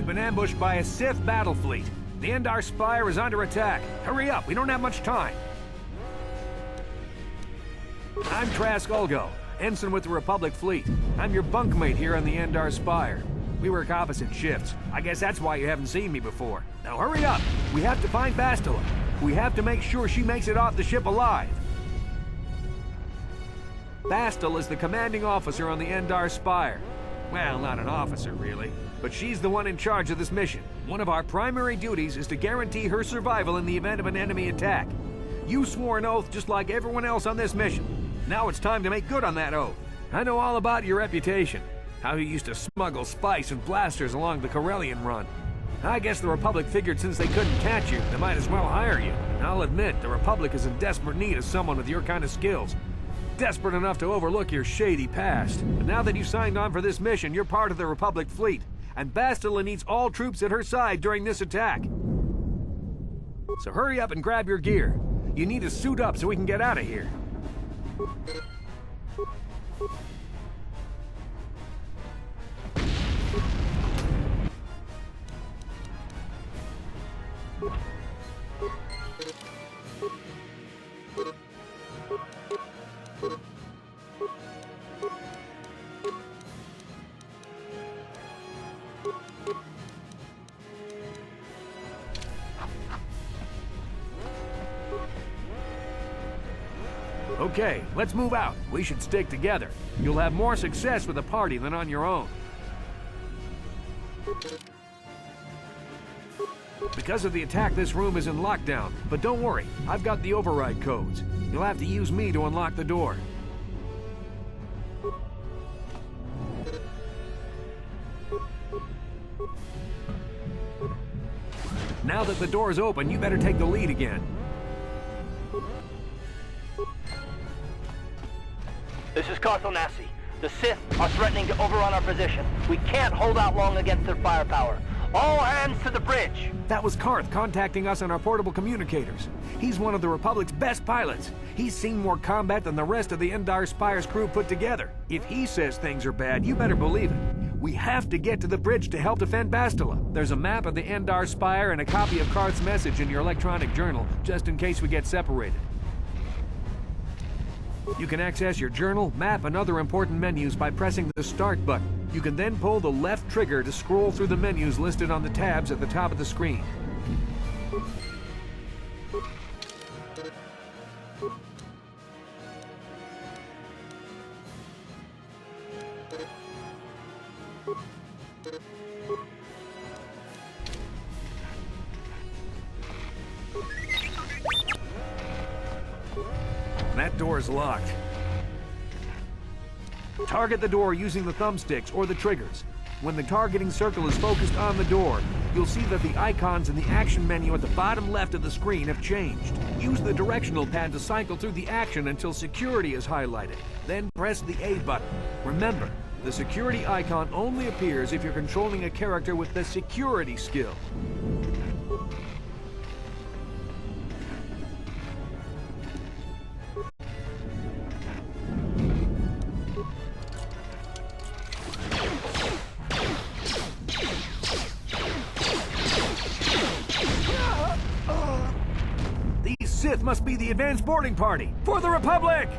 been ambushed by a Sith battle fleet. The Endar Spire is under attack. Hurry up, we don't have much time. I'm Trask Ulgo, ensign with the Republic fleet. I'm your bunkmate here on the Endar Spire. We work opposite shifts. I guess that's why you haven't seen me before. Now hurry up! We have to find Bastila. We have to make sure she makes it off the ship alive. Bastila is the commanding officer on the Endar Spire. Well, not an officer, really. But she's the one in charge of this mission. One of our primary duties is to guarantee her survival in the event of an enemy attack. You swore an oath just like everyone else on this mission. Now it's time to make good on that oath. I know all about your reputation. How you used to smuggle spice and blasters along the Corellian run. I guess the Republic figured since they couldn't catch you, they might as well hire you. I'll admit, the Republic is in desperate need of someone with your kind of skills. Desperate enough to overlook your shady past. But now that you've signed on for this mission, you're part of the Republic fleet. And Bastila needs all troops at her side during this attack. So hurry up and grab your gear. You need to suit up so we can get out of here. Okay, let's move out. We should stick together. You'll have more success with a party than on your own. Because of the attack, this room is in lockdown. But don't worry, I've got the override codes. You'll have to use me to unlock the door. Now that the door's open, you better take the lead again. This is Carthonasi. The Sith are threatening to overrun our position. We can't hold out long against their firepower. All hands to the bridge! That was Karth contacting us on our portable communicators. He's one of the Republic's best pilots. He's seen more combat than the rest of the Endar Spire's crew put together. If he says things are bad, you better believe it. We have to get to the bridge to help defend Bastila. There's a map of the Endar Spire and a copy of Karth's message in your electronic journal, just in case we get separated. You can access your journal, map, and other important menus by pressing the Start button. You can then pull the left trigger to scroll through the menus listed on the tabs at the top of the screen. That door's locked. Target the door using the thumbsticks or the triggers. When the targeting circle is focused on the door, you'll see that the icons in the action menu at the bottom left of the screen have changed. Use the directional pad to cycle through the action until security is highlighted. Then press the A button. Remember, the security icon only appears if you're controlling a character with the security skill. Sith must be the advanced boarding party for the Republic!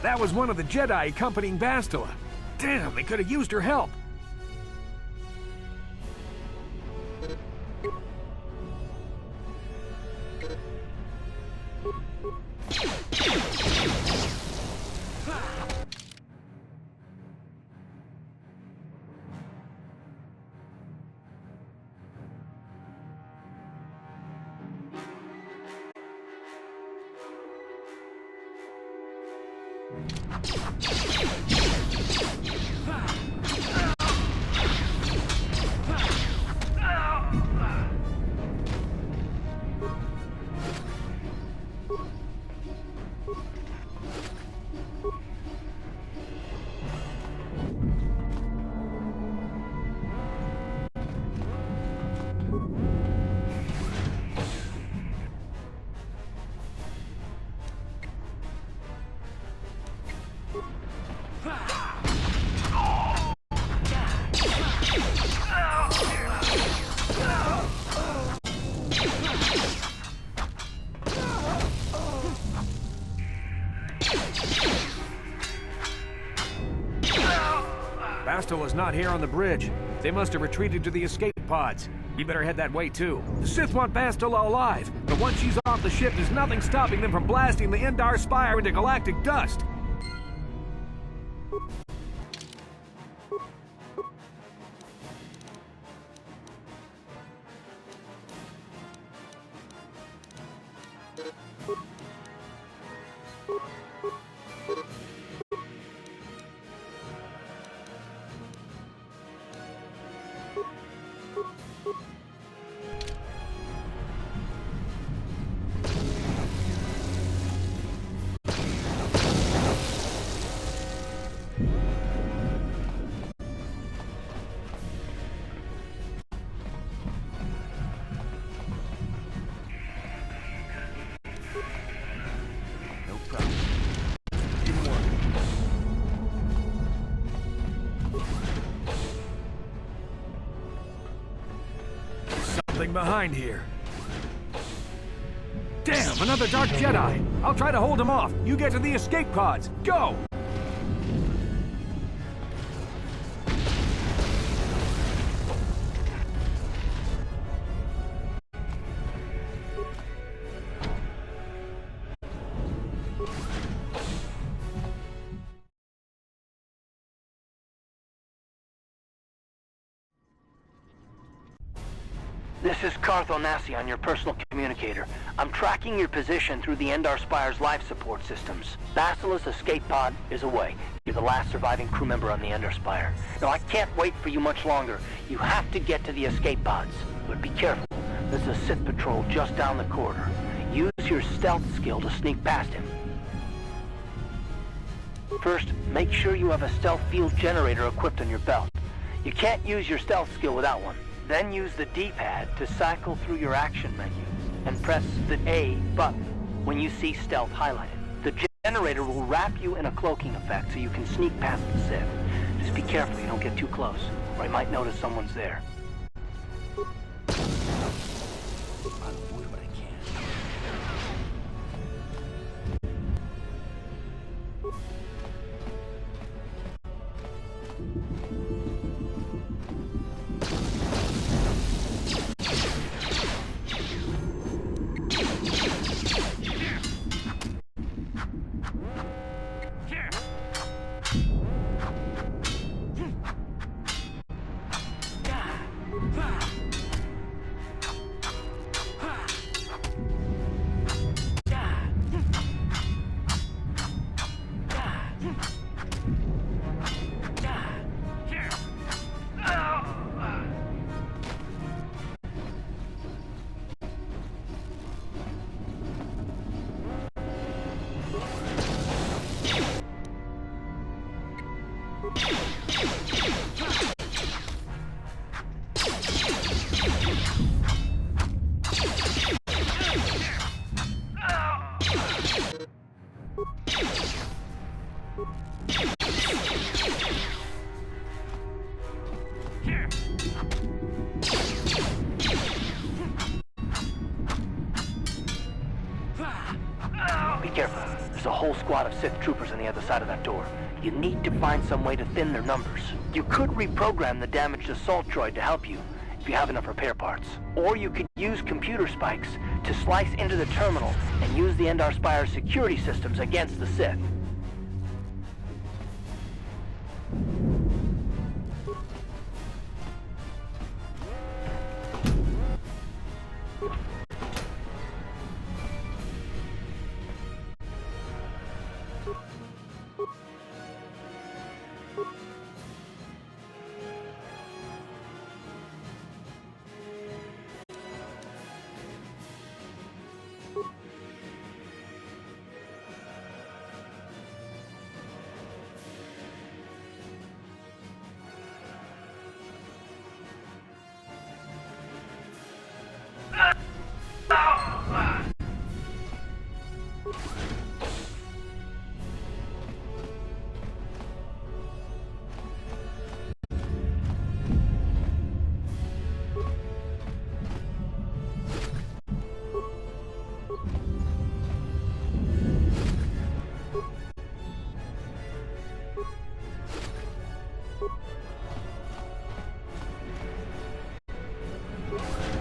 That was one of the Jedi accompanying Bastila. Damn, they could have used her help. Bastila's not here on the bridge. They must have retreated to the escape pods. We better head that way too. The Sith want Bastila alive, but once she's off the ship, there's nothing stopping them from blasting the Endar Spire into galactic dust. Behind here. Damn, another Dark Jedi! I'll try to hold him off. You get to the escape pods. Go! This is Carthonasi on your personal communicator. I'm tracking your position through the Endar Spire's life support systems. Bastila's escape pod is away. You're the last surviving crew member on the Endar Spire. Now, I can't wait for you much longer. You have to get to the escape pods. But be careful. There's a Sith patrol just down the corridor. Use your stealth skill to sneak past him. First, make sure you have a stealth field generator equipped on your belt. You can't use your stealth skill without one. Then use the D-pad to cycle through your action menu and press the A button when you see stealth highlighted. The generator will wrap you in a cloaking effect so you can sneak past the Sith. Just be careful you don't get too close, or I might notice someone's there. I'll avoid what I can. Be careful. There's a whole squad of Sith troopers on the other side of that door. You need to find some way to thin their numbers. You could reprogram the damaged assault droid to help you, if you have enough repair parts. Or you could use computer spikes to slice into the terminal and use the Endar Spire security systems against the Sith.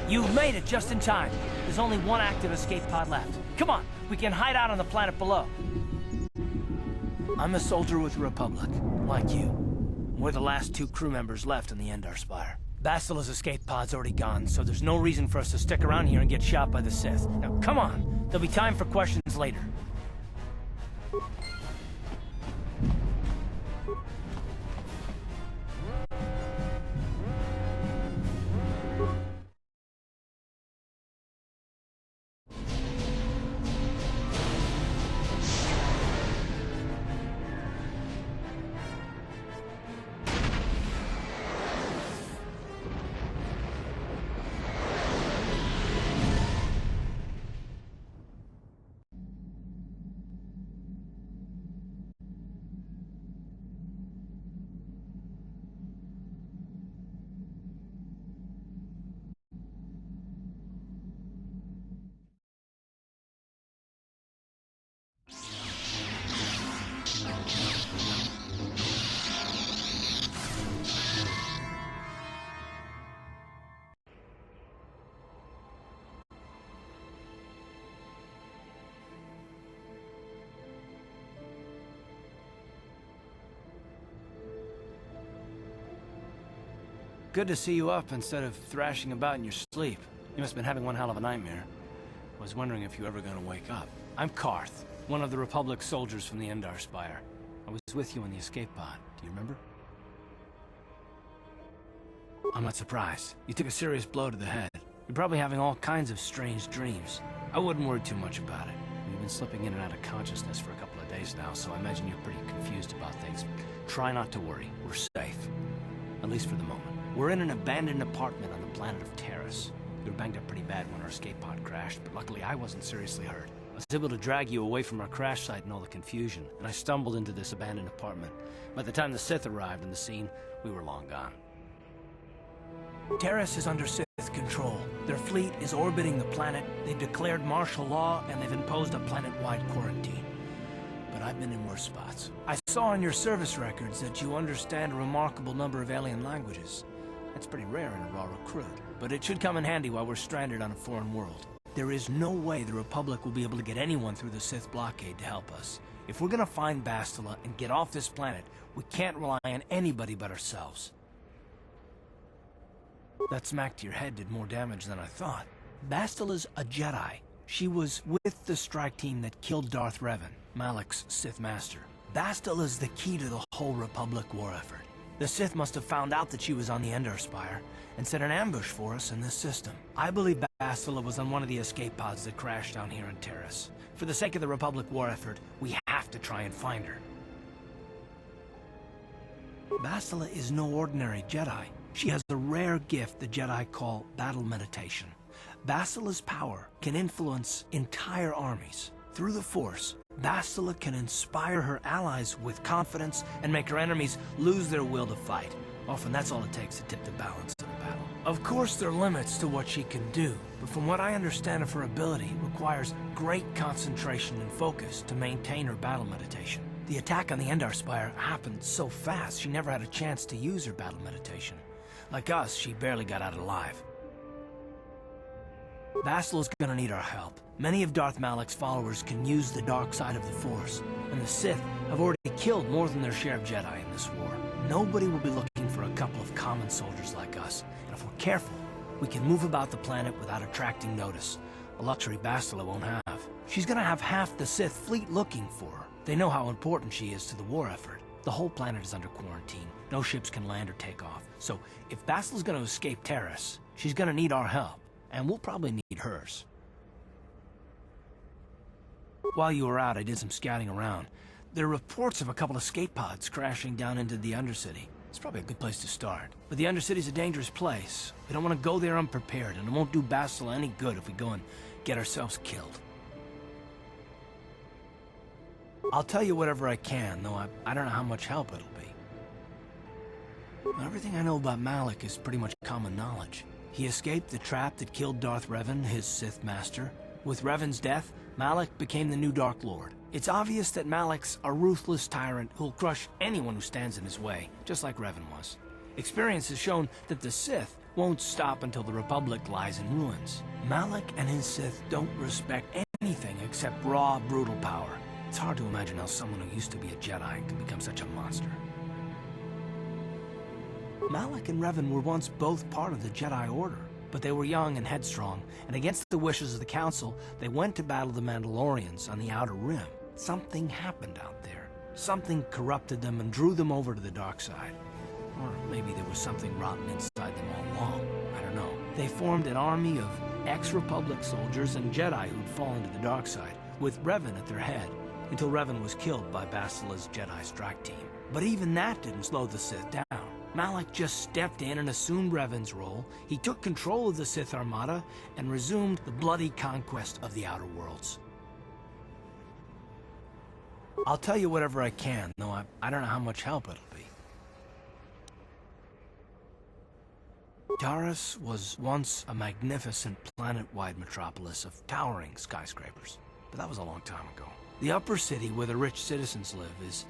You've made it just in time. There's only one active escape pod left. Come on, we can hide out on the planet below. I'm a soldier with the Republic, like you. We're the last two crew members left on the Endar Spire. Bastila's escape pod's already gone, so there's no reason for us to stick around here and get shot by the Sith. Now, come on. There'll be time for questions later. Good to see you up instead of thrashing about in your sleep. You must have been having one hell of a nightmare. I was wondering if you were ever going to wake up. I'm Karth, one of the Republic soldiers from the Endar Spire. I was with you in the escape pod. Do you remember? I'm not surprised. You took a serious blow to the head. You're probably having all kinds of strange dreams. I wouldn't worry too much about it. You've been slipping in and out of consciousness for a couple of days now, so I imagine you're pretty confused about things. Try not to worry. We're safe. At least for the moment. We're in an abandoned apartment on the planet of Taris. We were banged up pretty bad when our escape pod crashed, but luckily I wasn't seriously hurt. I was able to drag you away from our crash site and all the confusion, and I stumbled into this abandoned apartment. By the time the Sith arrived on the scene, we were long gone. Taris is under Sith control. Their fleet is orbiting the planet, they've declared martial law, and they've imposed a planet-wide quarantine. But I've been in worse spots. I saw in your service records that you understand a remarkable number of alien languages. That's pretty rare in a raw recruit, but it should come in handy while we're stranded on a foreign world. There is no way the Republic will be able to get anyone through the Sith blockade to help us. If we're gonna find Bastila and get off this planet, we can't rely on anybody but ourselves. That smack to your head did more damage than I thought. Bastila's a Jedi. She was with the strike team that killed Darth Revan, Malak's Sith master. Bastila's the key to the whole Republic war effort. The Sith must have found out that she was on the Endar Spire and set an ambush for us in this system. I believe Bastila was on one of the escape pods that crashed down here in Taris. For the sake of the Republic war effort, we have to try and find her. Bastila is no ordinary Jedi. She has a rare gift the Jedi call battle meditation. Bastila's power can influence entire armies. Through the Force, Bastila can inspire her allies with confidence and make her enemies lose their will to fight. Often that's all it takes to tip the balance in a battle. Of course, there are limits to what she can do, but from what I understand of her ability, it requires great concentration and focus to maintain her battle meditation. The attack on the Endar Spire happened so fast, she never had a chance to use her battle meditation. Like us, she barely got out alive. Bastila's gonna need our help. Many of Darth Malak's followers can use the dark side of the Force, and the Sith have already killed more than their share of Jedi in this war. Nobody will be looking for a couple of common soldiers like us, and if we're careful, we can move about the planet without attracting notice, a luxury Bastila won't have. She's gonna have half the Sith fleet looking for her. They know how important she is to the war effort. The whole planet is under quarantine. No ships can land or take off. So if Bastila's gonna escape Taris, she's gonna need our help, and we'll probably need hers. While you were out, I did some scouting around. There are reports of a couple of escape pods crashing down into the Undercity. It's probably a good place to start. But the Undercity's a dangerous place. We don't want to go there unprepared, and it won't do Bastila any good if we go and get ourselves killed. I'll tell you whatever I can, though I don't know how much help it'll be. Everything I know about Malak is pretty much common knowledge. He escaped the trap that killed Darth Revan, his Sith master. With Revan's death, Malak became the new Dark Lord. It's obvious that Malak's a ruthless tyrant who'll crush anyone who stands in his way, just like Revan was. Experience has shown that the Sith won't stop until the Republic lies in ruins. Malak and his Sith don't respect anything except raw, brutal power. It's hard to imagine how someone who used to be a Jedi could become such a monster. Malak and Revan were once both part of the Jedi Order, but they were young and headstrong, and against the wishes of the Council, they went to battle the Mandalorians on the Outer Rim. Something happened out there. Something corrupted them and drew them over to the dark side. Or maybe there was something rotten inside them all along. I don't know. They formed an army of ex-Republic soldiers and Jedi who'd fallen to the dark side, with Revan at their head, until Revan was killed by Bastila's Jedi strike team. But even that didn't slow the Sith down. Malak just stepped in and assumed Revan's role. He took control of the Sith Armada and resumed the bloody conquest of the Outer Worlds. I'll tell you whatever I can, though I don't know how much help it'll be. Taris was once a magnificent planet-wide metropolis of towering skyscrapers, but that was a long time ago. The upper city where the rich citizens live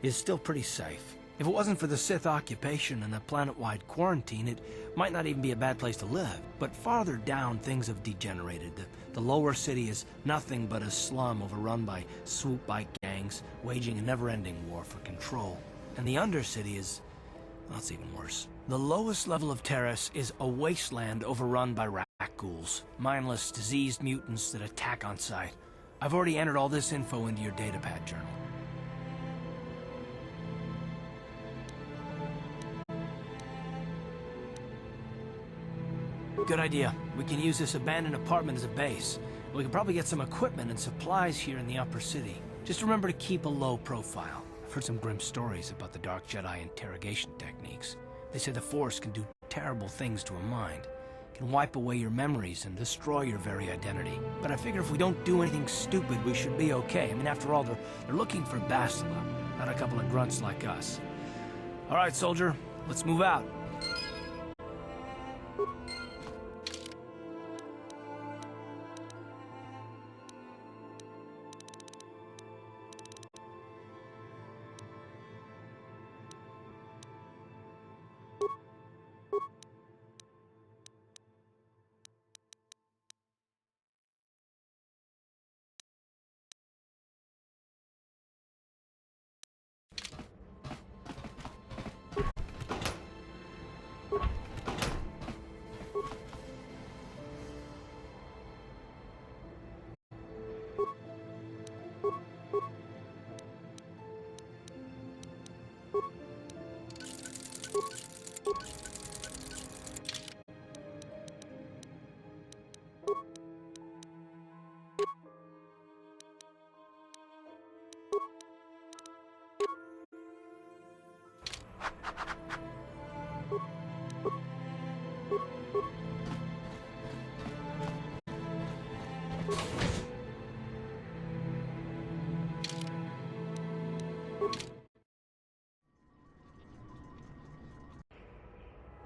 is still pretty safe. If it wasn't for the Sith occupation and the planet-wide quarantine, it might not even be a bad place to live. But farther down, things have degenerated. The lower city is nothing but a slum overrun by swoop bike gangs, waging a never-ending war for control. And the undercity is... well, that's even worse. The lowest level of Taris is a wasteland overrun by rat ghouls, mindless, diseased mutants that attack on sight. I've already entered all this info into your datapad journal. Good idea. We can use this abandoned apartment as a base. We can probably get some equipment and supplies here in the upper city. Just remember to keep a low profile. I've heard some grim stories about the Dark Jedi interrogation techniques. They say the Force can do terrible things to a mind. It can wipe away your memories and destroy your very identity. But I figure if we don't do anything stupid, we should be okay. I mean, after all, they're looking for Bastila, not a couple of grunts like us. All right, soldier, let's move out.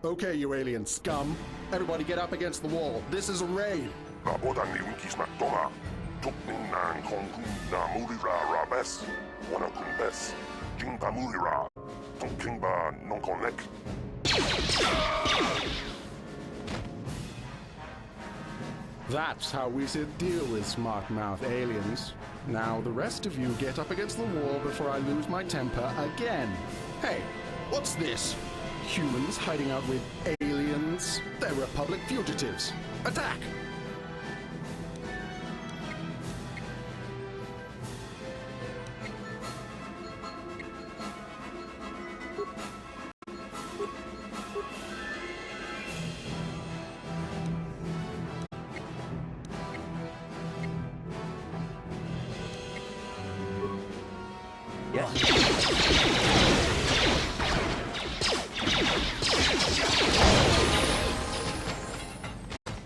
Okay, you alien scum. Everybody get up against the wall. This is a raid. Nabodan ni unkis na toma. Tukning na kongkun na mulira rabes. Wana kumbes. Jingba mulira. Tongkingba non connect. That's how we should deal with smart-mouth aliens. Now the rest of you get up against the wall before I lose my temper again. Hey, what's this? Humans hiding out with aliens? They're Republic fugitives. Attack!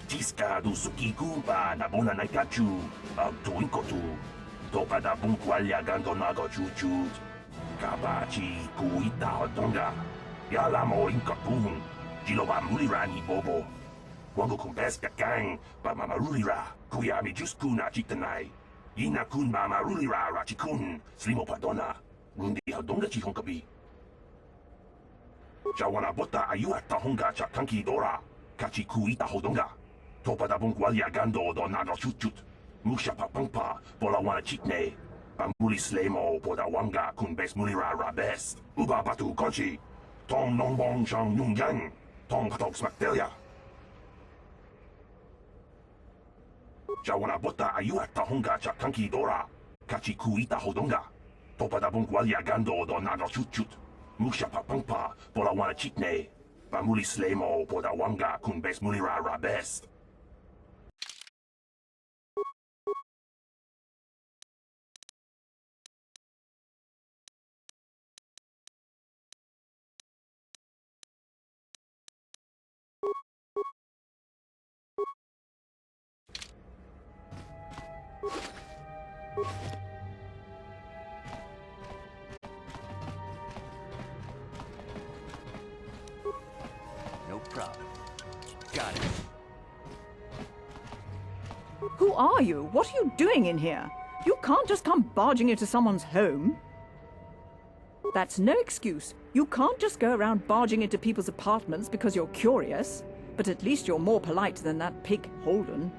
Tiska do sukiku ba nabona na kachu. Tuinkotu. Topa da bunkwalya gando nago chuchut. Kabachi kuita hodonga. Yala mo inkapun. Jiloba mulirani bobo. Wango kumbeska gang. Ba mamarulira. Kuyami juskuna chitanai. Ina kun mamarulira rachikun. Slimo padona. Rundi hodonga chihonkabi. Jawana bota ayua tahonga cha kanki dora. Kachi kuita hodonga. Topa da bunkwalya gando do nago chuchut. Musha papangpa pola wana chikne. Pamuli slemo poda wanga kun bes mulira rabes. Uba batu konchi. Tom nongbong shang yung yang. Tom katok smaktelia. Jawana bota ayua tahonga cha kanki dora. Kachi kuita hodonga. Topa da bunkwalya gando do nago chuchut. Musha papangpa pola wana chikne. Pamuli slemo poda wanga kun bes mulira rabes. No problem. Got it. Who are you? What are you doing in here? You can't just come barging into someone's home. That's no excuse. You can't just go around barging into people's apartments because you're curious. But at least you're more polite than that pig Holden.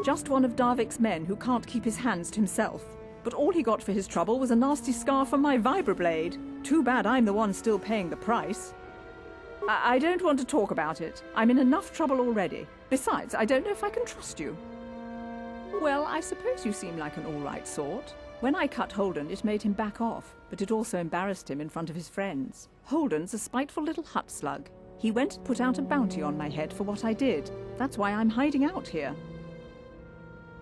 Just one of Darvik's men who can't keep his hands to himself. But all he got for his trouble was a nasty scar from my vibroblade. Too bad I'm the one still paying the price. I don't want to talk about it. I'm in enough trouble already. Besides, I don't know if I can trust you. Well, I suppose you seem like an all-right sort. When I cut Holden, it made him back off, but it also embarrassed him in front of his friends. Holden's a spiteful little hut slug. He went and put out a bounty on my head for what I did. That's why I'm hiding out here.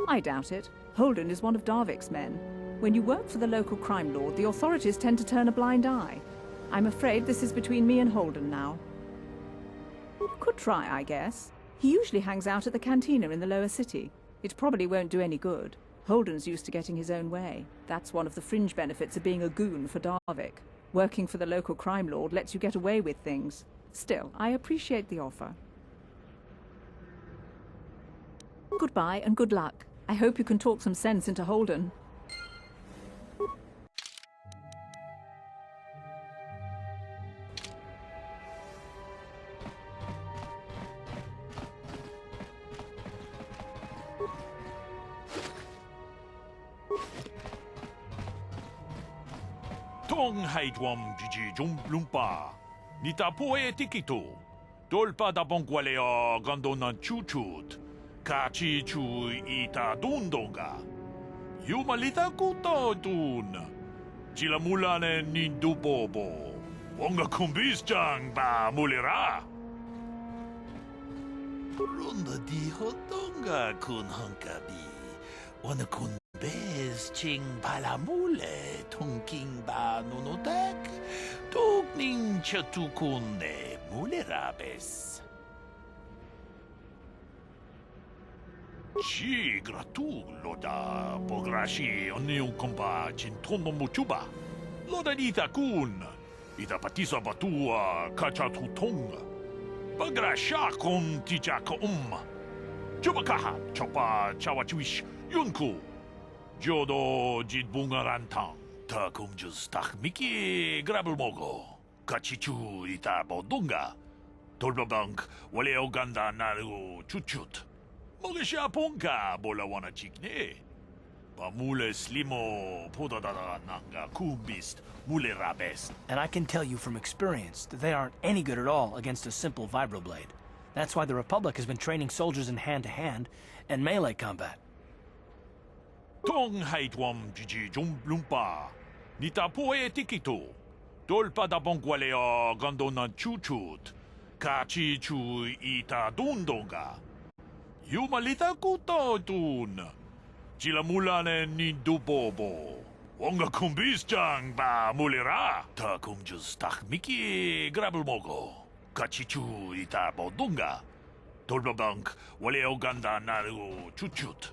I doubt it. Holden is one of Darvik's men. When you work for the local crime lord, the authorities tend to turn a blind eye. I'm afraid this is between me and Holden now. You could try, I guess. He usually hangs out at the cantina in the lower city. It probably won't do any good. Holden's used to getting his own way. That's one of the fringe benefits of being a goon for Darvik. Working for the local crime lord lets you get away with things. Still, I appreciate the offer. Goodbye and good luck. I hope you can talk some sense into Holden. Tong haitwam jiji jum lumpa. Nita poe tikito. Tolpa da bonkwaleo gandonan chuchut. Kachi chu ita dundonga. Yumalita kuto dun. Chila mulane nindu bobo. Wonga kumbis jang ba mulira. Runda di hodonga kun honkabi. Wana kun bez ching palamule tongking ba nunotek. Tugning chatukune mulerabes. Chi gratulo da pograshi onion komba chintono muchuba. Loda nita kun. ita patisa batua kacha tutonga. Bagrasha kon tijaka Chubakaha chopa chawachuish yunku. Jodo jidbungarantang. Ta kumjus tak miki grabulmogo. Kachichu ita bodunga. Tolbabank wale oganda naru chuchut. Mogesha ponka bola wana chikne. Pamule slimo podadada nanga kumbist mule rabes. And I can tell you from experience that they aren't any good at all against a simple vibroblade. That's why the Republic has been training soldiers in hand-to-hand and melee combat. Tong haitwam jiji jumblumpa. Nita poe tikito. Dolpa da bongwalea gandona chuchut. Kachi chu ita dundonga. Yumalita kuto dun. Chilamulane ni dubobo. Wonga kumbis ba mulera. Ta kumjus tak miki grabulmogo. Kachichu ita bodunga. Tolbabank wale oganda naru chuchut.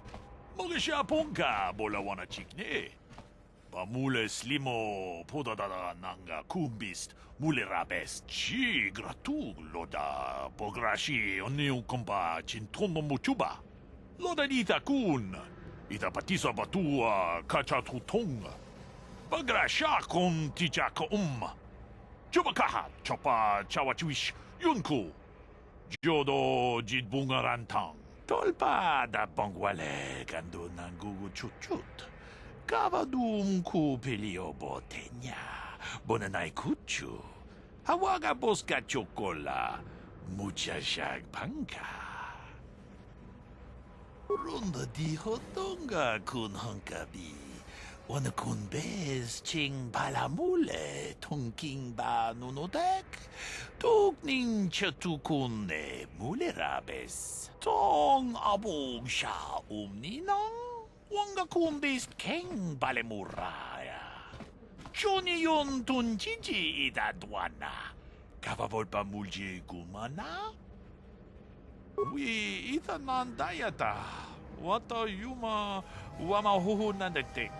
Mogesha ponka bola wana chikne. Pamule slimo podadada nanga kumbist mule rabes. Chi gratu loda pograshi oniu kompa chintono muchuba. Loda dita kun. Ita patisa batua kacha tutonga. Bagrasha kon tijaka Chubakaha chopa chawachuish yunku. Jodo jidbungarantang. Tolpa da bongwale gando nangugu chuchut. Kavadum ku pelio botenya. Bonanai kuchu. Hawaga boska chocola. Mucha shag panka. Runda di hotonga kun hankabi. Wana kun bez ching palamule tongking ba nunodek. Tuk ning chatukun ne mule rabes. Tong abog sha ninang. Wanga kun bez keng balemuraya. Johnny yon tun jiji idadwana. Kavavolpa mulji gumana. We itanan dayata. Wata yuma wama huhu nandektek.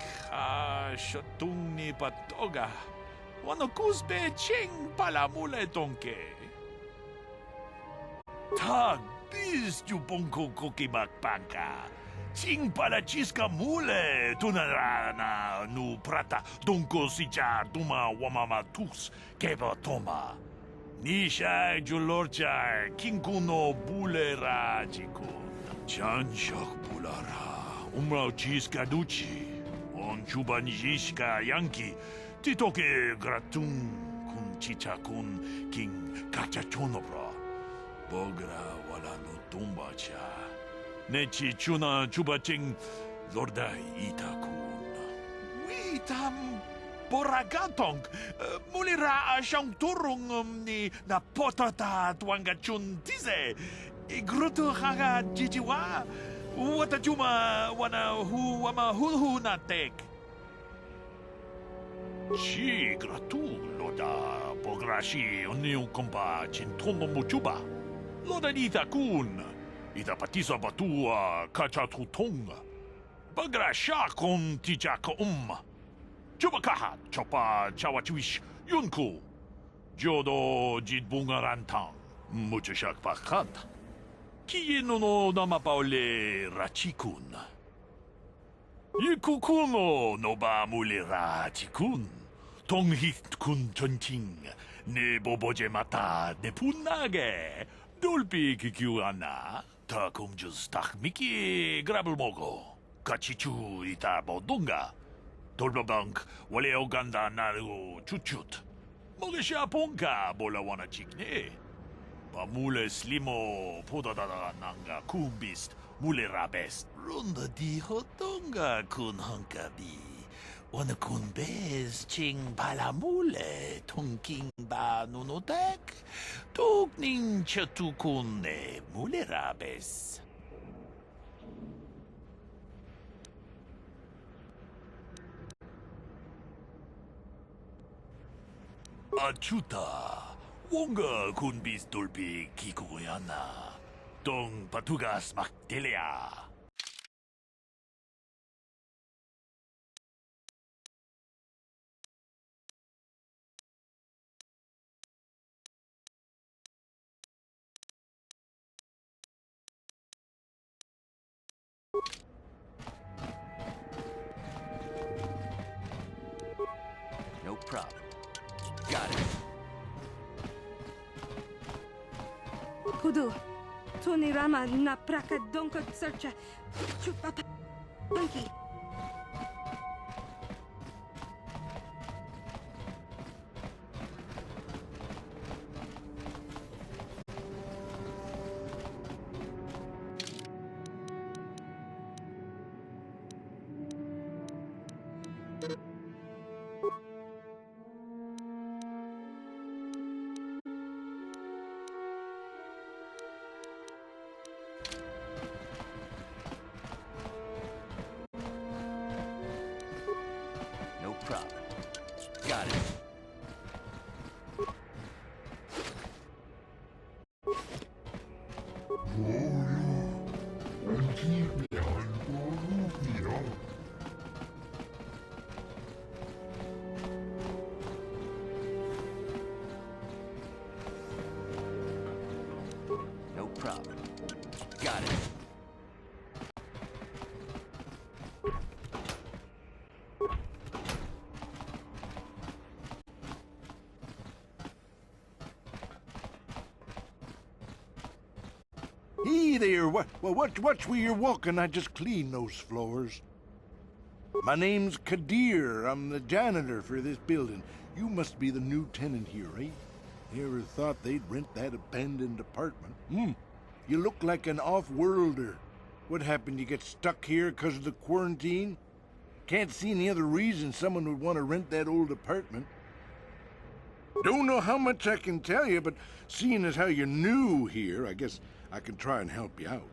Shatung ni patoga. Wano kusbe ching palamule tonke. Tag bis jupongko kokibak panka. Ching pala chiska mule tunarana nu prata donko sicha duma wamama tus keba toma. Nisha julorcha kinkuno bulera chikun. Chanshak bulara. Umrao chiska duchi. On chuban jishka yanki. Titoke gratun kun chicha kun king kachachonobra. Bogra wala no tumbacha. Nechi chuna chubaching lorda itakun. Witam boragatong. Mulira siyang turong ni na potata tuangachun tize. Igruto haga jijiwa. Watajuma wana hu wama hu natek. Chi gratu loda pograshi oniu kompa chintono muchuba. Loda dita kun. Ita patisa batua kacha tutonga. Bagrasha kon tijaka Chubakaha chopa chawachuish yunku. Jodo jidbungarantang. Muchashak pakat. Kieno no namapaole rachikun. Yikukuno no ba mule rachikun. Tonghit kun chonching. Ne boboje mata ne punage. Dolpi kikiuana. Ta kumjus tak miki grabulmogo. Kachichu ita bodunga. Tolbabank wale oganda naru chuchut. Mogesha ponka bola wana chikne. Pamule slimo podadada nanga kumbist mule rabes. Runda di hotonga kun hankabi. Wana kun bez ching palamule tongking ba nunodek. Tuk ning chatukun ne mule rabes. Achuta. Wonga kun bis dolpi kikoyana. Tong patugas maktelea. No problem. Got it. Hudu, Tuni Rama na praka donko searcha. Chupapa. Punky. No problem. Got it. No problem. Got it. Hey there, watch where you're walking. I just cleaned those floors. My name's Kadir. I'm the janitor for this building. You must be the new tenant here, eh? Never thought they'd rent that abandoned apartment. You look like an off-worlder. What happened, you get stuck here because of the quarantine? Can't see any other reason someone would want to rent that old apartment. Don't know how much I can tell you, but seeing as how you're new here, I guess I can try and help you out.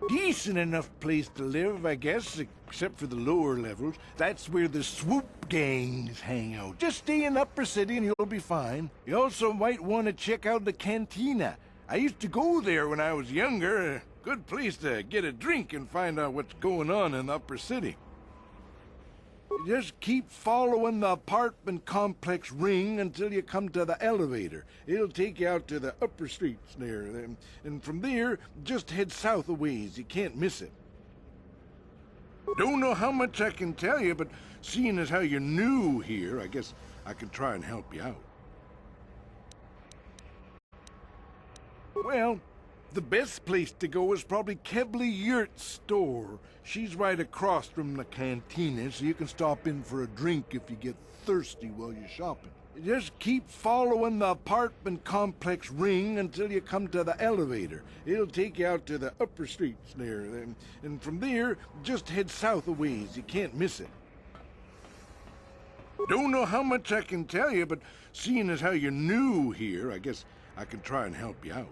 Decent enough place to live, I guess, except for the lower levels. That's where the swoop gangs hang out. Just stay in Upper City and you'll be fine. You also might want to check out the cantina. I used to go there when I was younger. A good place to get a drink and find out what's going on in Upper City. Just keep following the apartment complex ring until you come to the elevator. It'll take you out to the upper streets there. And from there, just head south a ways. You can't miss it. Don't know how much I can tell you, but seeing as how you're new here, I guess I can try and help you out. Well, the best place to go is probably Kebley Yurt's store. She's right across from the cantina, so you can stop in for a drink if you get thirsty while you're shopping. Just keep following the apartment complex ring until you come to the elevator. It'll take you out to the upper streets there. And from there, just head south a ways. You can't miss it. Don't know how much I can tell you, but seeing as how you're new here, I guess I can try and help you out.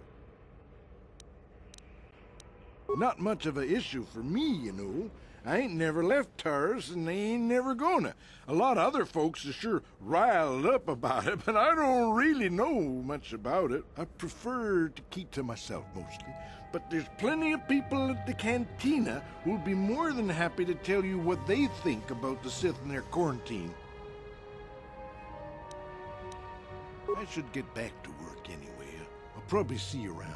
Not much of an issue for me, you know. I ain't never left Taris, and they ain't never gonna. A lot of other folks are sure riled up about it, but I don't really know much about it. I prefer to keep to myself mostly. But there's plenty of people at the cantina who'll be more than happy to tell you what they think about the sitting there quarantine. I should get back to work anyway. I'll probably see you around.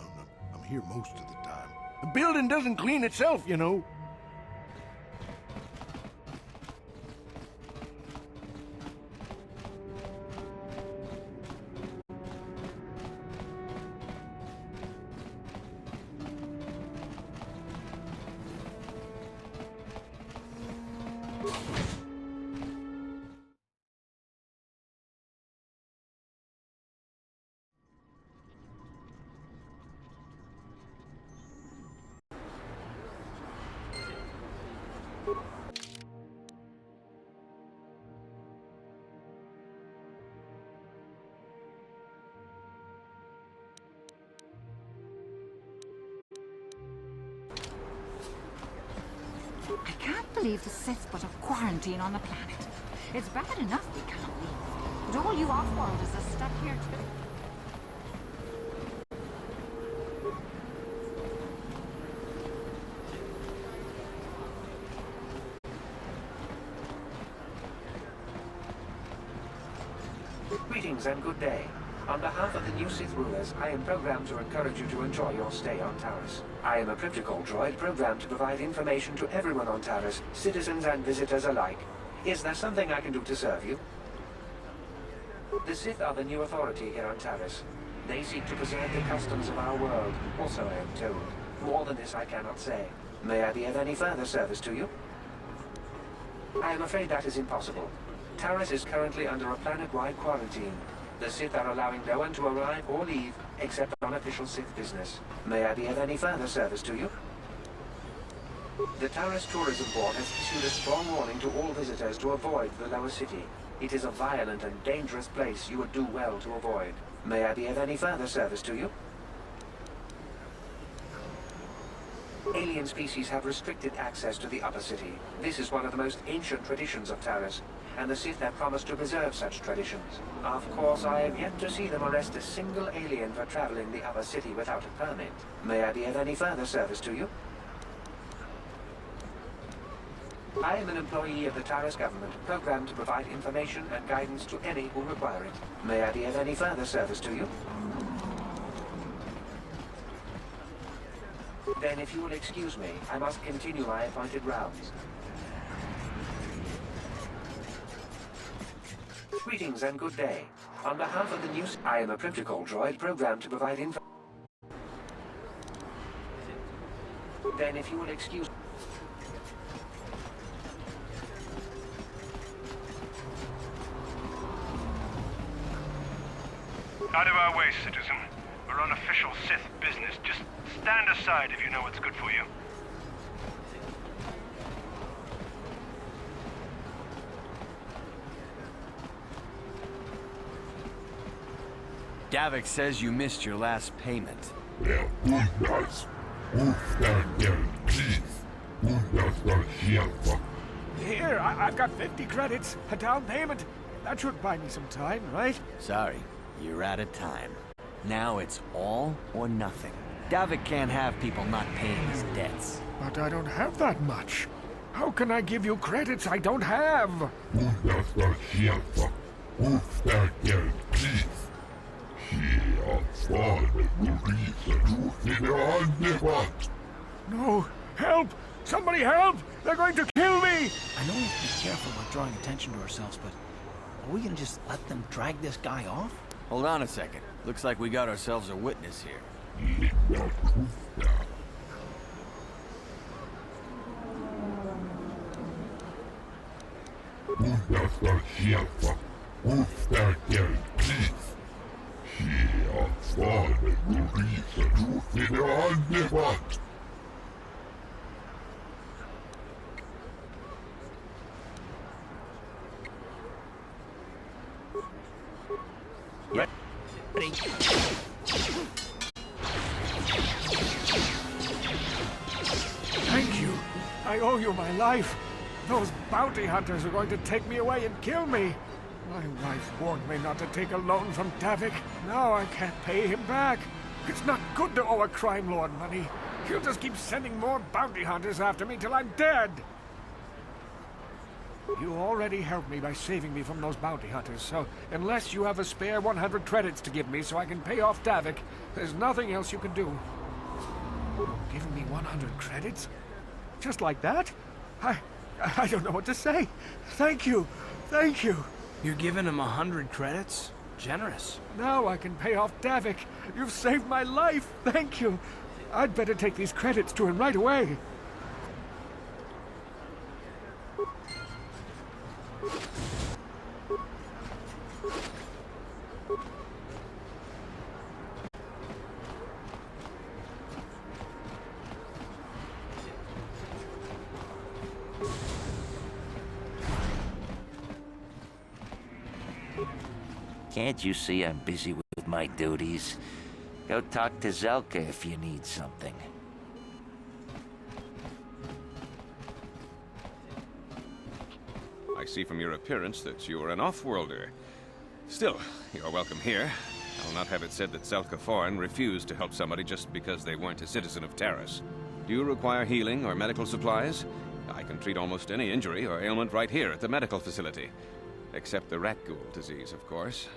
I'm here most of the time. The building doesn't clean itself, you know. I can't believe the Sith put a quarantine on the planet. It's bad enough we can't leave, but all you off-worlders are stuck here too. Greetings and good day. On behalf of the new Sith rulers, I am programmed to encourage you to enjoy your stay on Taris. I am a protocol droid programmed to provide information to everyone on Taris, citizens and visitors alike. Is there something I can do to serve you? The Sith are the new authority here on Taris. They seek to preserve the customs of our world, also I am told. More than this I cannot say. May I be of any further service to you? I am afraid that is impossible. Taris is currently under a planet-wide quarantine. The Sith are allowing no one to arrive or leave, except on official Sith business. May I be of any further service to you? The Taris Tourism Board has issued a strong warning to all visitors to avoid the lower city. It is a violent and dangerous place you would do well to avoid. May I be of any further service to you? Alien species have restricted access to the upper city. This is one of the most ancient traditions of Taris, and the Sith have promised to preserve such traditions. Of course, I have yet to see them arrest a single alien for traveling the upper city without a permit. May I be of any further service to you? I am an employee of the Taris government, programmed to provide information and guidance to any who require it. May I be of any further service to you? Then if you will excuse me, I must continue my appointed rounds. Greetings and good day. On behalf of the news, I am a protocol droid programmed to provide info. Then if you will excuse... Out of our way, citizen. We're on official Sith business. Just stand aside if you know what's good for you. Davik says you missed your last payment. Here, I've got 50 credits, a down payment. That should buy me some time, right? Sorry, you're out of time. Now it's all or nothing. Davik can't have people not paying his debts. But I don't have that much. How can I give you credits I don't have? No! Help! Somebody help! They're going to kill me! I know we have to be careful about drawing attention to ourselves, but are we gonna just let them drag this guy off? Hold on a second. Looks like we got ourselves a witness here. Thank you. I owe you my life. Those bounty hunters are going to take me away and kill me. My wife warned me not to take a loan from Davik. Now I can't pay him back. It's not good to owe a crime lord money. He'll just keep sending more bounty hunters after me till I'm dead. You already helped me by saving me from those bounty hunters, so unless you have a spare 100 credits to give me so I can pay off Davik, there's nothing else you can do. Giving me 100 credits? Just like that? I don't know what to say. Thank you. Thank you. You're giving him 100 credits? Generous. Now I can pay off Davik. You've saved my life. Thank you. I'd better take these credits to him right away. Can't you see I'm busy with my duties? Go talk to Zelka if you need something. I see from your appearance that you're an off-worlder. Still, you're welcome here. I'll not have it said that Zelka Foreign refused to help somebody just because they weren't a citizen of Taris. Do you require healing or medical supplies? I can treat almost any injury or ailment right here at the medical facility. Except the rat ghoul disease, of course.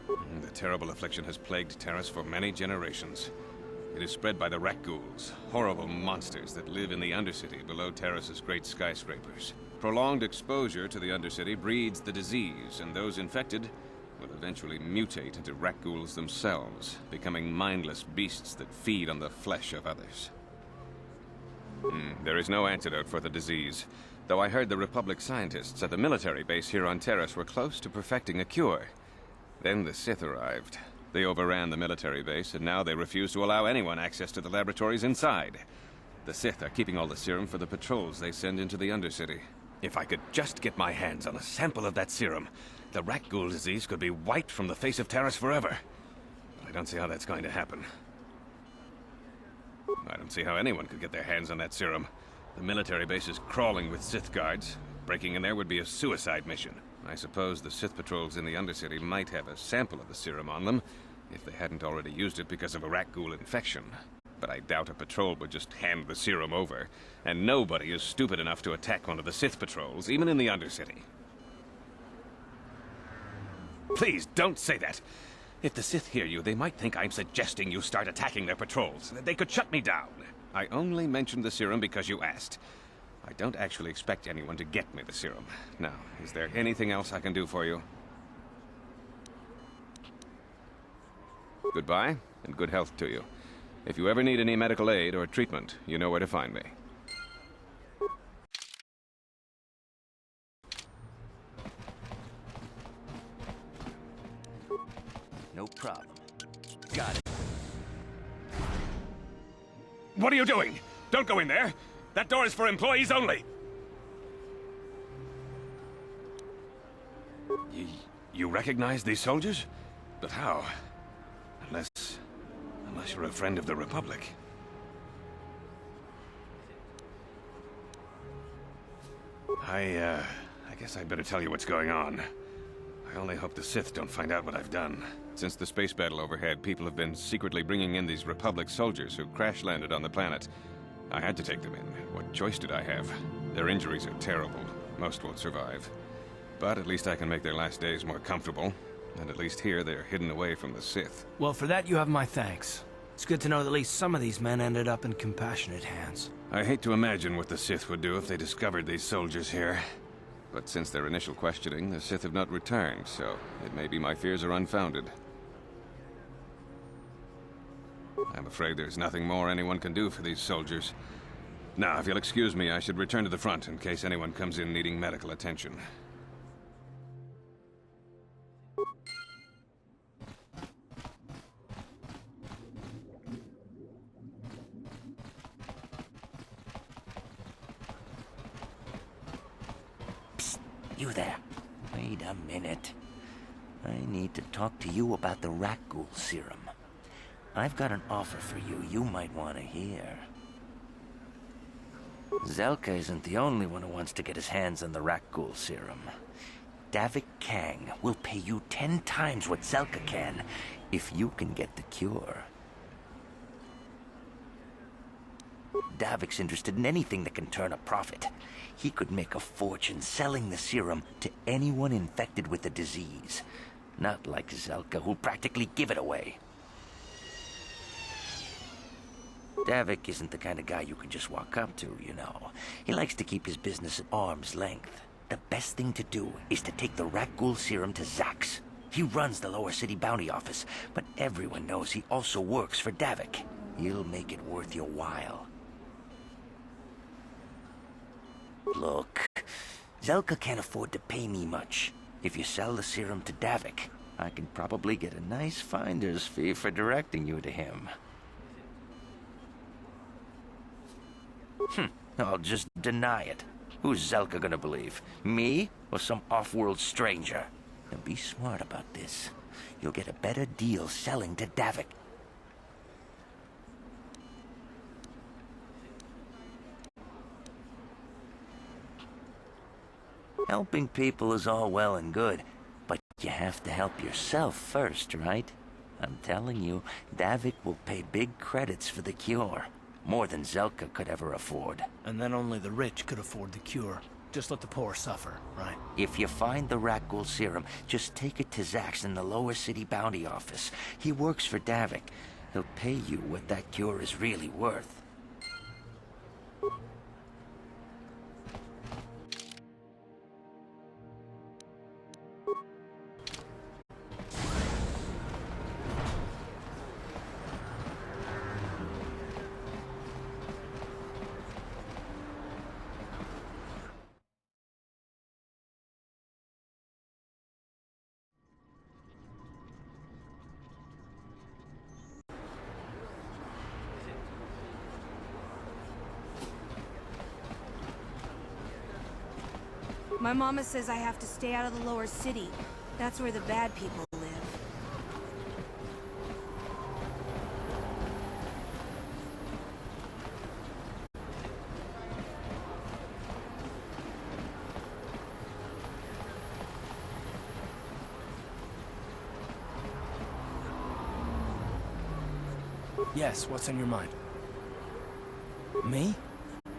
The terrible affliction has plagued Taris for many generations. It is spread by the rat ghouls, horrible monsters that live in the Undercity below Taris's great skyscrapers. Prolonged exposure to the Undercity breeds the disease, and those infected will eventually mutate into rat ghouls themselves, becoming mindless beasts that feed on the flesh of others. There is no antidote for the disease, though I heard the Republic scientists at the military base here on Taris were close to perfecting a cure. Then the Sith arrived. They overran the military base, and now they refuse to allow anyone access to the laboratories inside. The Sith are keeping all the serum for the patrols they send into the Undercity. If I could just get my hands on a sample of that serum, the rat ghoul disease could be wiped from the face of Taris forever. But I don't see how that's going to happen. I don't see how anyone could get their hands on that serum. The military base is crawling with Sith guards. Breaking in there would be a suicide mission. I suppose the Sith patrols in the Undercity might have a sample of the serum on them, if they hadn't already used it because of a rat ghoul infection. But I doubt a patrol would just hand the serum over, and nobody is stupid enough to attack one of the Sith patrols, even in the Undercity. Please, don't say that! If the Sith hear you, they might think I'm suggesting you start attacking their patrols. They could shut me down. I only mentioned the serum because you asked. I don't actually expect anyone to get me the serum. Now, is there anything else I can do for you? Goodbye, and good health to you. If you ever need any medical aid or treatment, you know where to find me. No problem. Got it. What are you doing? Don't go in there! That door is for employees only! You recognize these soldiers? But how? Unless you're a friend of the Republic. I guess I'd better tell you what's going on. I only hope the Sith don't find out what I've done. Since the space battle overhead, people have been secretly bringing in these Republic soldiers who crash-landed on the planet. I had to take them in. What choice did I have? Their injuries are terrible. Most won't survive. But at least I can make their last days more comfortable. And at least here, they're hidden away from the Sith. Well, for that you have my thanks. It's good to know that at least some of these men ended up in compassionate hands. I hate to imagine what the Sith would do if they discovered these soldiers here. But since their initial questioning, the Sith have not returned, so it may be my fears are unfounded. I'm afraid there's nothing more anyone can do for these soldiers. Now, if you'll excuse me, I should return to the front in case anyone comes in needing medical attention. Psst, you there. Wait a minute. I need to talk to you about the rat ghoul serum. I've got an offer for you might want to hear. Zelka isn't the only one who wants to get his hands on the rat ghoul serum. Davik Kang will pay you 10 times what Zelka can if you can get the cure. Davik's interested in anything that can turn a profit. He could make a fortune selling the serum to anyone infected with the disease. Not like Zelka, who'll practically give it away. Davik isn't the kind of guy you can just walk up to, you know. He likes to keep his business at arm's length. The best thing to do is to take the rat ghoul serum to Zax. He runs the Lower City Bounty Office, but everyone knows he also works for Davik. He'll make it worth your while. Look, Zelka can't afford to pay me much. If you sell the serum to Davik, I can probably get a nice finder's fee for directing you to him. I'll just deny it. Who's Zelka gonna believe? Me or some off-world stranger? Now be smart about this. You'll get a better deal selling to Davik. Helping people is all well and good, but you have to help yourself first, right? I'm telling you, Davik will pay big credits for the cure. More than Zelka could ever afford. And then only the rich could afford the cure. just let the poor suffer, right? If you find the rat ghoul serum, just take it to Zax in the lower city bounty office. He works for Davik. He'll pay you what that cure is really worth. My mama says I have to stay out of the lower city. That's where the bad people live. Yes, what's on your mind? Me?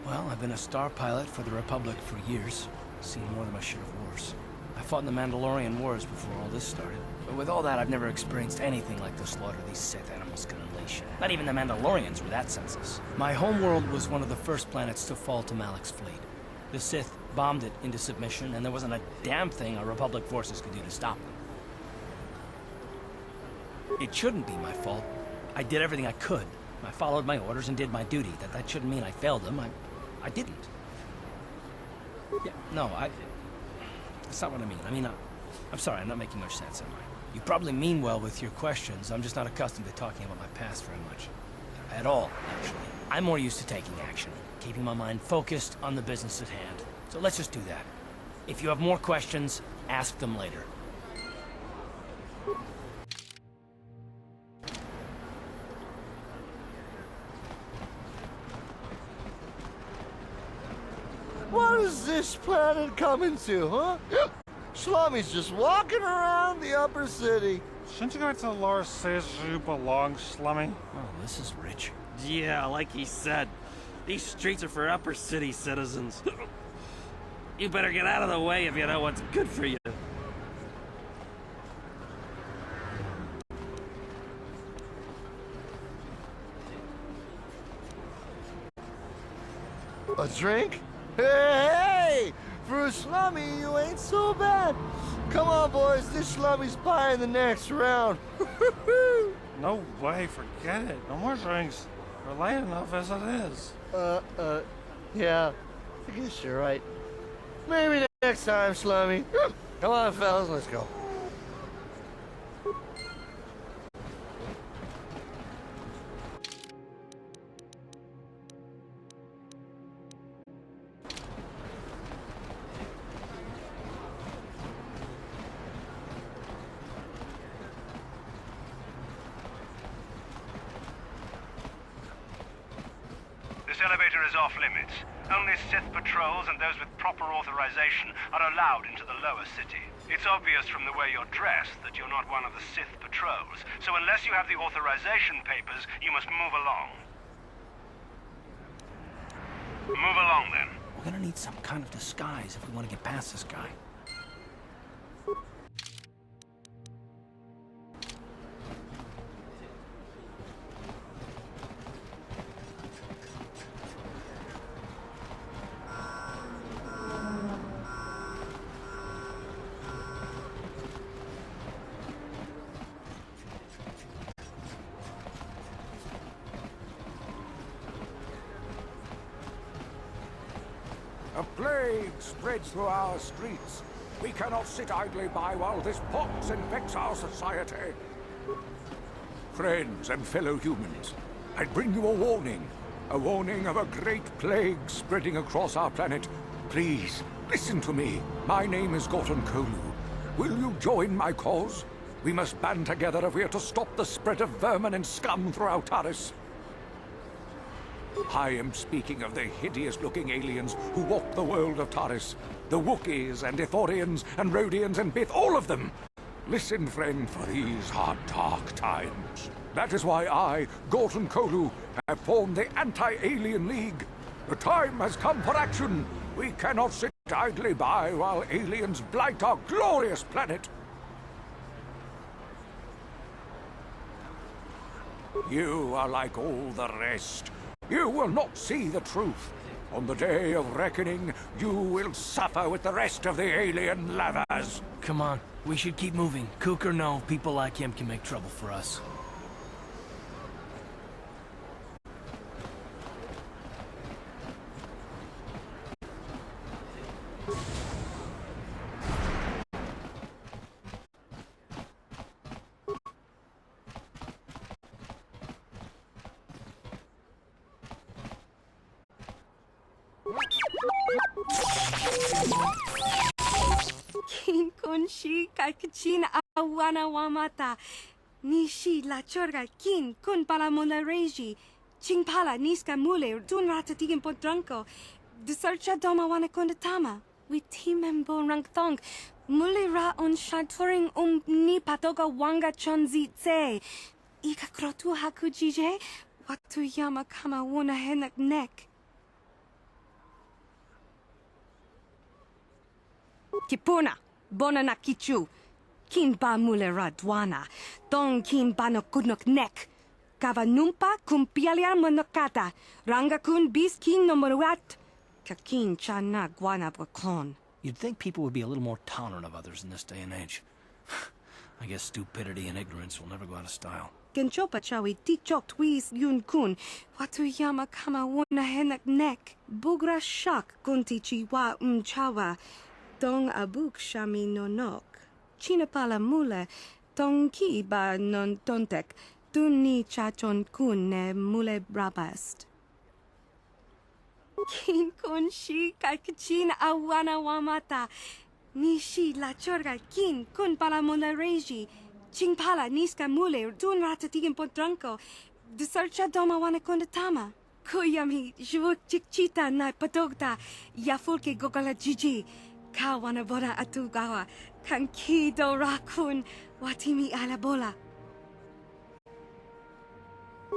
Well, I've been a star pilot for the Republic for years. Seen more than my share of wars. I fought in the Mandalorian Wars before all this started. But with all that, I've never experienced anything like the slaughter these Sith animals can unleash. Not even the Mandalorians were that senseless. My homeworld was one of the first planets to fall to Malak's fleet. The Sith bombed it into submission, and there wasn't a damn thing our Republic forces could do to stop them. It shouldn't be my fault. I did everything I could. I followed my orders and did my duty. That shouldn't mean I failed them. I didn't. Yeah, no, that's not what I mean. I mean, I'm sorry, I'm not making much sense, am I? You probably mean well with your questions. I'm just not accustomed to talking about my past very much. At all, actually. I'm more used to taking action, keeping my mind focused on the business at hand. So let's just do that. If you have more questions, ask them later. What is this planet coming to, huh? Slummy's just walking around the upper city. Shouldn't you go to the lower cities where you belong, Slummy? Oh, this is rich. Yeah, like he said. These streets are for upper city citizens. You better get out of the way if you know what's good for you. A drink? Hey! For a slummy, you ain't so bad. Come on, boys. This slummy's buying the next round. No way, forget it. No more drinks. We're late enough as it is. Yeah. I guess you're right. Maybe next time, slummy. Come on, fellas, let's go. This elevator is off limits. Only Sith patrols and those with proper authorization are allowed into the lower city. It's obvious from the way you're dressed that you're not one of the Sith patrols, so unless you have the authorization papers, you must move along. Move along, then. We're gonna need some kind of disguise if we want to get past this guy. A plague spreads through our streets. We cannot sit idly by while this pox infects our society. Friends and fellow humans, I bring you a warning of a great plague spreading across our planet. Please, listen to me. My name is Gorton Kolu. Will you join my cause? We must band together if we are to stop the spread of vermin and scum throughout Taris. I am speaking of the hideous-looking aliens who walk the world of Taris. The Wookiees and Ithorians and Rhodians and Bith, all of them. Listen, friend, for these are dark times. That is why I, Gorton Kolu, have formed the Anti-Alien League. The time has come for action. We cannot sit idly by while aliens blight our glorious planet. You are like all the rest. You will not see the truth. On the day of reckoning, you will suffer with the rest of the alien lavas. Come on, we should keep moving. Kook or no, people like him can make trouble for us. Kin kunshi kakachin awana wamata. Nishi la chorga kin kun pala mula reji. Ching pala niska mule dun rata tigin potranko. Desarcha doma wana kondatama. We timembo rang thong. Mule ra on shaturing ni patoga wanga chonzi tse. Ika krotu hakujije. Watu yama kama wona henak nek. Kipuna, bona na kichu. Kin ba mule radwana. Tong kin ba no kudnok nek. Kava numpa kumpialia monokata. Ranga kun bis kin no moruat. Kakin chana guana brakon. You'd think people would be a little more tolerant of others in this day and age. I guess stupidity and ignorance will never go out of style. Genchopa chawi tichok twis yun kun. Watu yama kama wona henak nek. Bugra shak kunti chiwa chawa. Tong abuk shami nonok. Chinapala mule. Tong ki ba non tontek. Tuni chachon kun ne mule brabast. Kin kun shi kakachin awana wamata. Nishi la chorga kin kun pala mule reji. Ching pala niska mule dun rata tigin potranko. Desarcha doma wana kondatama. Kuyami jvuk chikchita na patogta. Yafulke gogala jiji. Kawana bona atugawa. Kankido rakun watimi alabola.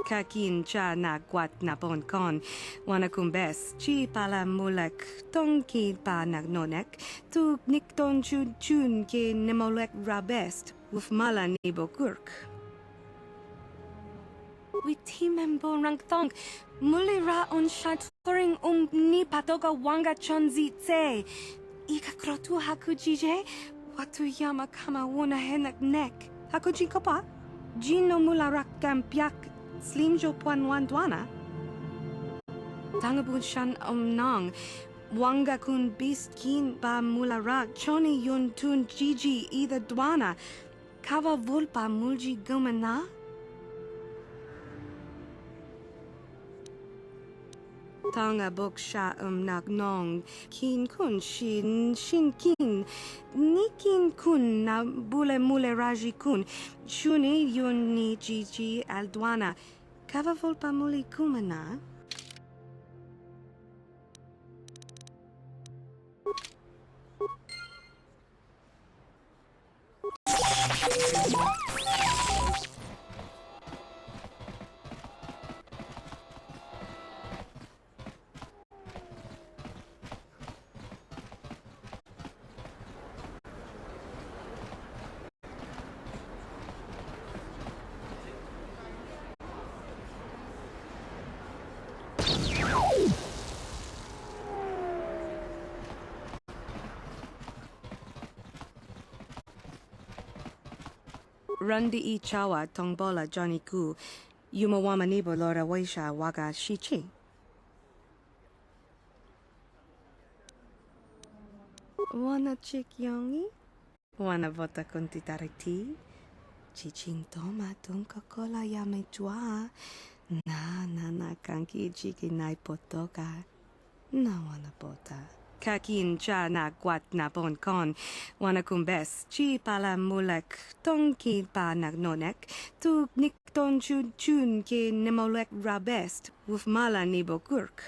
Kakin cha na guat na bon kon. Wana kumbes chi pala mulek. Tongki pa nagnonek. Tu nikton chun chun ke nemolek rabest. Uf mala nibo kurk. We timembo rang thong. Muli ra on shaturing ni patoga wanga chonzi tse. Ika krotu hakujije. Watu yama kama wona henak nek. Hakuji kopa? Jino mula rak kampiak. Slimjo puan wandwana. Tangabun shan nang. Wanga kun bist kin ba mula rak. Choni yun tun jiji ida dwana. Kava vulpa mulji gumana? Tanga bok sha nagnong. Kin kun shin kin. Nikin kun na bule mule raji kun. Shuni yun ni jiji aldwana. Kava vulpa muli kumana? Rundi I chawa tongbola Johnny Ku. Yumawama nibo lora waisha waga shichi. Wana chik yongi? Wana vota kunti tariti? Chichin toma tunka kola yame chua. Na kanki chiki nai potoka. Na wana pota. Kakin cha na guat na bon kon. Wana kumbes chi pala mulek. Tongki pa nagnonek. Tu nikton chun chun ke nemolek rabest. Wuf mala nibo kurk.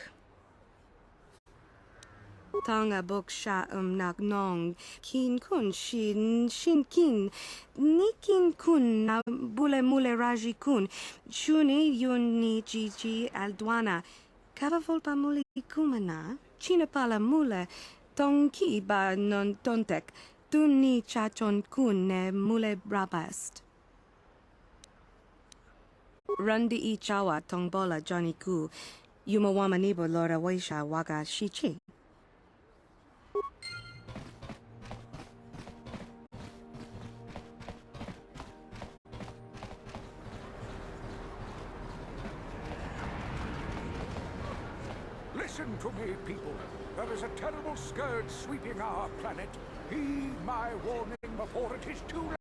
Tanga bok sha nagnong. Kin kun shin kin. Nikin kun na bule mule raji kun. Shuni yun ni jiji aldwana. Kava volpa muli kumana. China pala mule. Tong ki ba non tontek, tu ni chachon kun ne mule brabast. Rundi I chawa tong bola Johnny ku, yumawama nibo lora waisha waga shichi. Listen to me, people. There is a terrible scourge sweeping our planet. Heed my warning before it is too late.